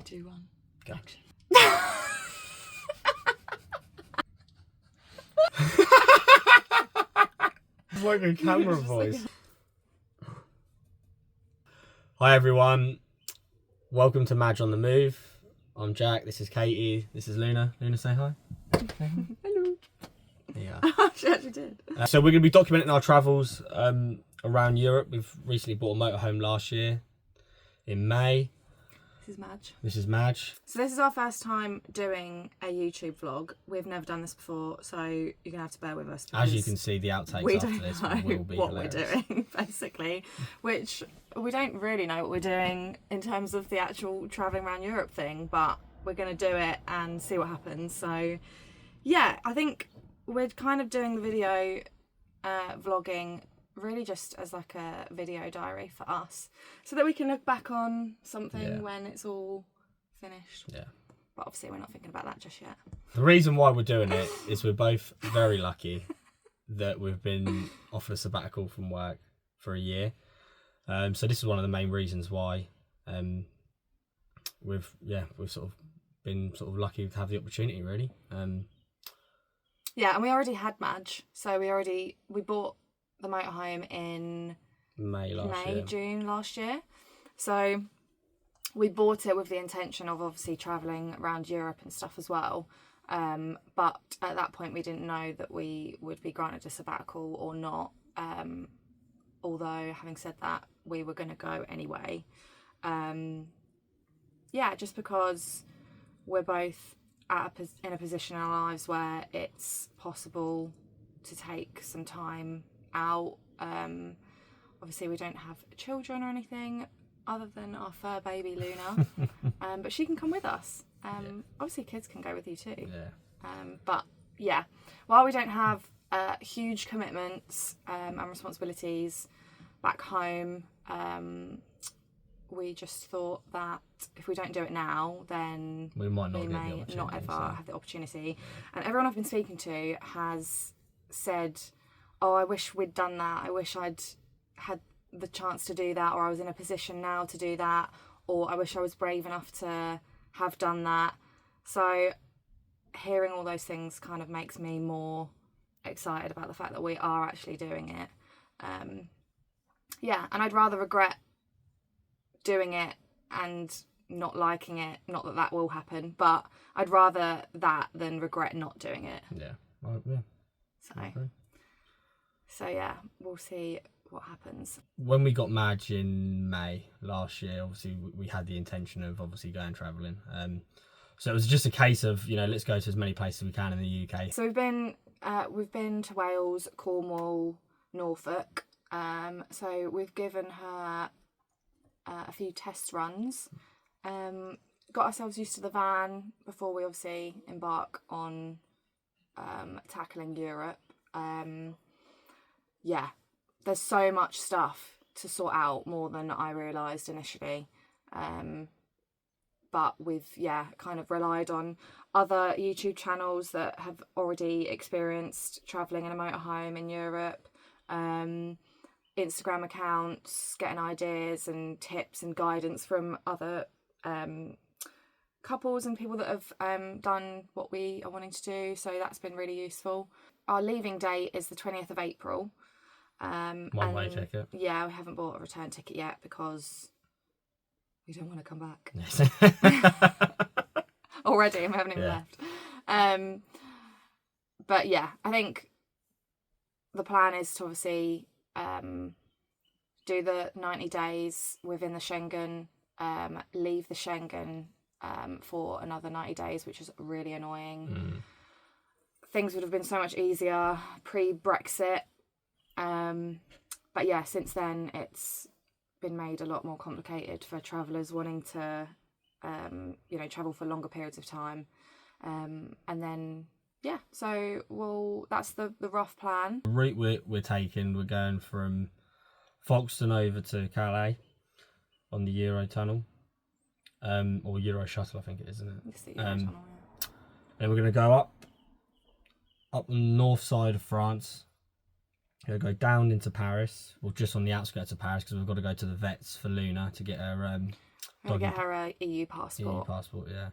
2, 1. Go. Action. It's like a camera voice. Hi everyone, welcome to Madge on the Move. I'm Jack, this is Katie, this is Luna. Luna, say hi. Hello. Yeah. She actually did. So we're going to be documenting our travels around Europe. We've recently bought a motorhome last year in May. This is Madge. This is Madge. So this is our first time doing a YouTube vlog. We've never done this before, so you're going to have to bear with us. As you can see, the outtakes we after don't this know will be what hilarious. we're doing, basically, which we don't really know what we're doing in terms of the actual travelling around Europe thing, but we're going to do it and see what happens. So yeah, I think we're kind of doing the video vlogging really just as like a video diary for us, so that we can look back on something when it's all finished. Yeah. But obviously we're not thinking about that just yet. The reason why we're doing it is we're both very lucky that we've been offered a sabbatical from work for a year. So this is one of the main reasons why we've sort of been lucky to have the opportunity, really. Yeah, and we already had Madge, so we bought the motorhome in June last year. So we bought it with the intention of obviously travelling around Europe and stuff as well. But at that point we didn't know that we would be granted a sabbatical or not. Although having said that, we were going to go anyway. Yeah, just because we're both in a position in our lives where it's possible to take some time out. Obviously we don't have children or anything other than our fur baby Luna, but she can come with us. Obviously kids can go with you too. But yeah, while we don't have huge commitments and responsibilities back home, we just thought that if we don't do it now, then we might not have the opportunity. And everyone I've been speaking to has said, oh, I wish we'd done that, I wish I'd had the chance to do that, or I was in a position now to do that, or I wish I was brave enough to have done that. So hearing all those things kind of makes me more excited about the fact that we are actually doing it. Yeah, and I'd rather regret doing it and not liking it, not that that will happen, but I'd rather that than regret not doing it. So yeah, we'll see what happens. When we got Madge in May last year, obviously we had the intention of going travelling. So it was just a case of, let's go to as many places as we can in the UK. So we've been to Wales, Cornwall, Norfolk. So we've given her a few test runs, got ourselves used to the van before we obviously embark on tackling Europe. Yeah, there's so much stuff to sort out, more than I realised initially. But we've kind of relied on other YouTube channels that have already experienced travelling in a motorhome in Europe, Instagram accounts, getting ideas and tips and guidance from other couples and people that have done what we are wanting to do. So that's been really useful. Our leaving date is the 20th of April. One-way ticket. Yeah, we haven't bought a return ticket yet because we don't want to come back. Already, and we haven't even left. But yeah, I think the plan is to obviously do the 90 days within the Schengen, leave the Schengen for another 90 days, which is really annoying. Things would have been so much easier pre-Brexit. But yeah, since then it's been made a lot more complicated for travellers wanting to travel for longer periods of time. And then so that's the rough plan. The route we're taking, we're going from Folkestone over to Calais on the Eurotunnel, or Euro Shuttle, I think it is, isn't it? It's the Eurotunnel, yeah. Then we're going to go up the north side of France. We're going to go down into Paris, or just on the outskirts of Paris, because we've got to go to the vets for Luna to get her We're going to Doggy- get her a EU EU passport. passport, yeah.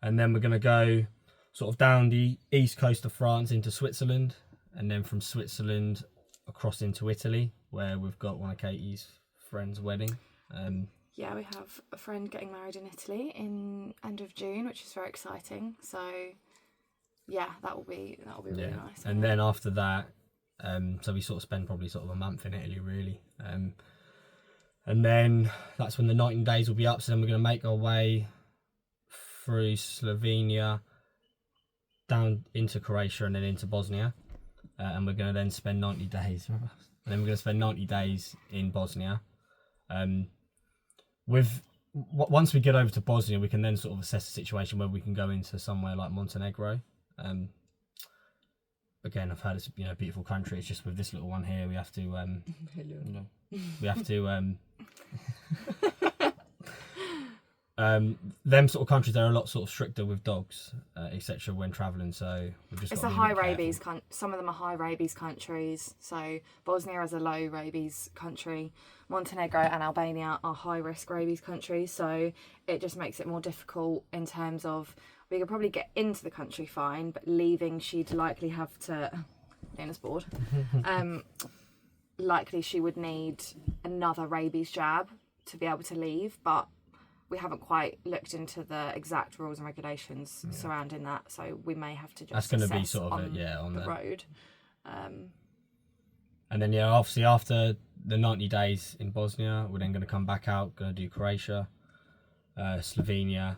And then we're going to go sort of down the east coast of France into Switzerland, and then from Switzerland across into Italy, where we've got one of Katie's friends' wedding. Yeah, we have a friend getting married in Italy in end of June, which is very exciting. So, yeah, that will be really nice. And then after that, so we sort of spend probably sort of a month in Italy, really. And then that's when the 19 days will be up. So then we're going to make our way through Slovenia, down into Croatia, and then into Bosnia. And we're going to then spend 90 days. And then we're going to spend 90 days in Bosnia. Once we get over to Bosnia, we can then sort of assess the situation where we can go into somewhere like Montenegro. Again, I've heard it's a beautiful country. It's just with this little one here, we have to we have to them sort of countries, they're a lot sort of stricter with dogs, etc. when travelling. So we've just it's got a to be high bit rabies some of them are high rabies countries. So Bosnia is a low rabies country. Montenegro and Albania are high risk rabies countries. So it just makes it more difficult in terms of we could probably get into the country fine, but leaving she'd likely have to. Lena's bored. Likely she would need another rabies jab to be able to leave, but we haven't quite looked into the exact rules and regulations surrounding that, so we may have to just. That's going to be assess sort of on the road. And then obviously after the 90 days in Bosnia, we're then going to come back out, going to do Croatia, Slovenia.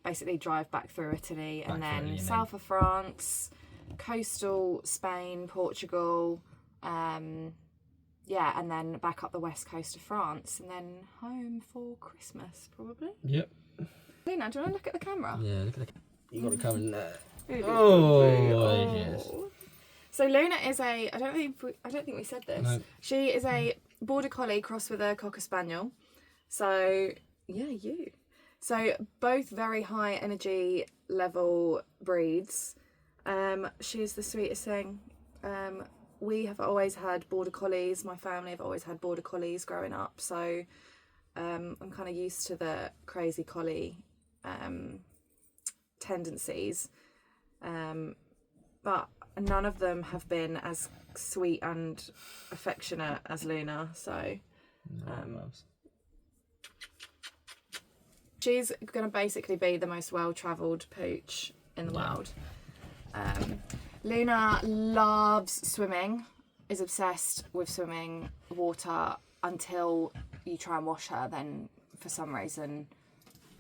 Basically drive back through Italy and then south of France, coastal Spain, Portugal, and then back up the west coast of France and then home for Christmas, probably. Yep. Lena, do you want to look at the camera? Yeah, look at the. You got it coming there. Oh, yes. So Luna is I don't think we said this. No. She is a border collie crossed with a cocker spaniel. So So both very high energy level breeds. She is the sweetest thing. We have always had border collies. My family have always had border collies growing up. So I'm kind of used to the crazy collie tendencies. But none of them have been as sweet and affectionate as Luna. So she's going to basically be the most well-travelled pooch in the world. Luna loves swimming, is obsessed with swimming water until you try and wash her. Then for some reason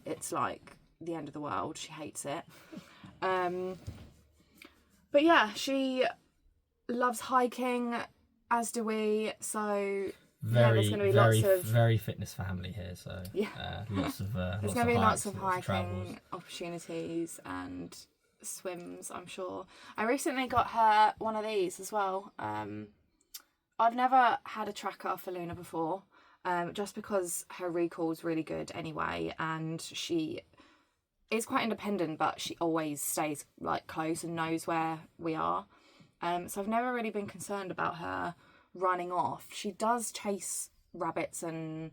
it's like the end of the world. She hates it. But yeah, she loves hiking, as do we. So there's going to be lots of very fitness family here. So lots of there's going to be lots of hiking travels, opportunities and swims, I'm sure. I recently got her one of these as well. I've never had a tracker for Luna before, just because her recall's really good anyway, and she is quite independent, but she always stays like close and knows where we are. So I've never really been concerned about her running off. She does chase rabbits and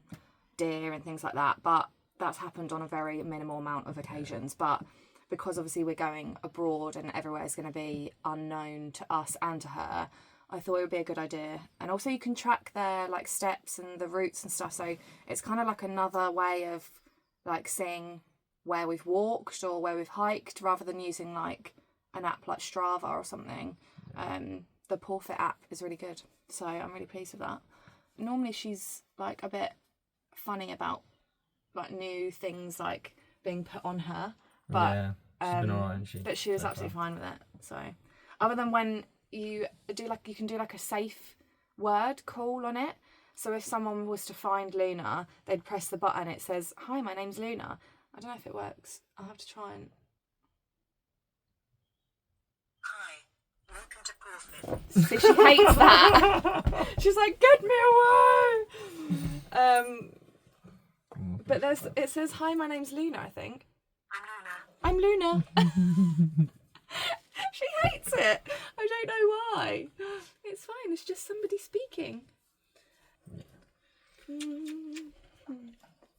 deer and things like that, but that's happened on a very minimal amount of occasions. But because obviously we're going abroad and everywhere's going to be unknown to us and to her, I thought it would be a good idea. And also you can track their like steps and the routes and stuff, so it's kind of like another way of like seeing where we've walked or where we've hiked, rather than using like an app like Strava or something. The Porfit app is really good, so I'm really pleased with that. Normally she's like a bit funny about like new things like being put on her, but she's been alright, hasn't she? But she was absolutely fine with it. So other than when you can do like a safe word call on it. So if someone was to find Luna, they'd press the button. It says, "Hi, my name's Luna." I don't know if it works. I'll have to try and. Hi, welcome to Porfit. See, she hates that. She's like, "Get me away!" But it says, "Hi, my name's Luna." I think. I'm Luna. She hates it. I don't know why. It's fine. It's just somebody speaking.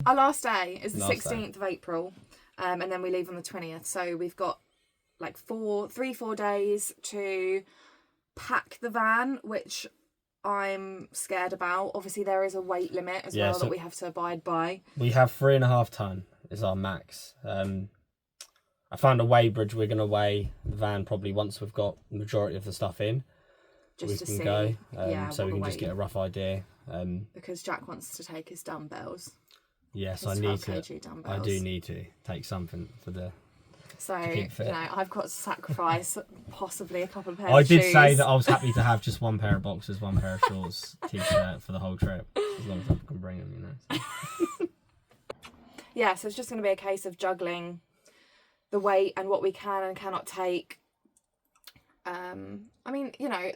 Our last day is the Last day. 16th of April, and then we leave on the 20th. So we've got like 4 days to pack the van, which I'm scared about. Obviously, there is a weight limit as well that we have to abide by. We have 3.5 ton is our max. I found a weigh bridge. We're going to weigh the van probably once we've got the majority of the stuff in. Just to see, go. yeah, so we can what just the get a rough idea. because Jack wants to take his dumbbells. Yes, His I need 12 to. kg dumbbells. I do need to take something for the. So, keep fit. I've got to sacrifice possibly a couple of pairs I of did shoes. say that I was happy to have just one pair of boxers, one pair of shorts, t-shirt for the whole trip, as long as I can bring them, you know. So. Yeah, so it's just going to be a case of juggling the weight and what we can and cannot take. I mean, you know,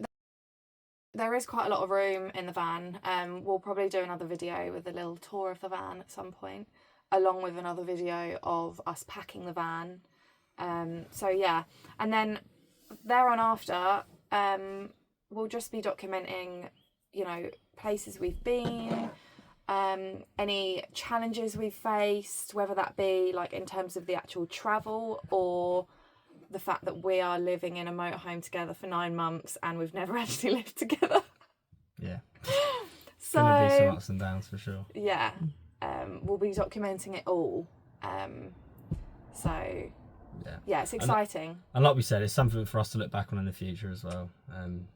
there is quite a lot of room in the van. We'll probably do another video with a little tour of the van at some point, along with another video of us packing the van. So yeah, and then there on after, we'll just be documenting, you know, places we've been, any challenges we've faced, whether that be like in terms of the actual travel or the fact that we are living in a motorhome together for 9 months and we've never actually lived together. Yeah. So Gonna be some ups and downs for sure. yeah, we'll be documenting it all. So yeah, it's exciting. And like we said, it's something for us to look back on in the future as well. And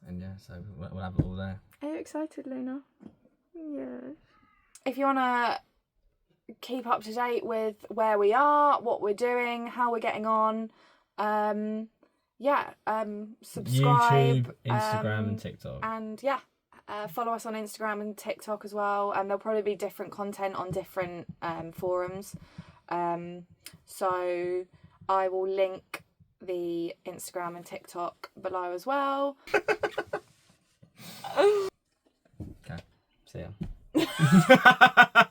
yeah, so we'll have it all there. Are you excited, Luna? Yes. If you want to keep up to date with where we are, what we're doing, how we're getting on, subscribe. YouTube, Instagram and TikTok. And yeah, follow us on Instagram and TikTok as well. And there'll probably be different content on different forums. So I will link the Instagram and TikTok below as well. Okay, see ya.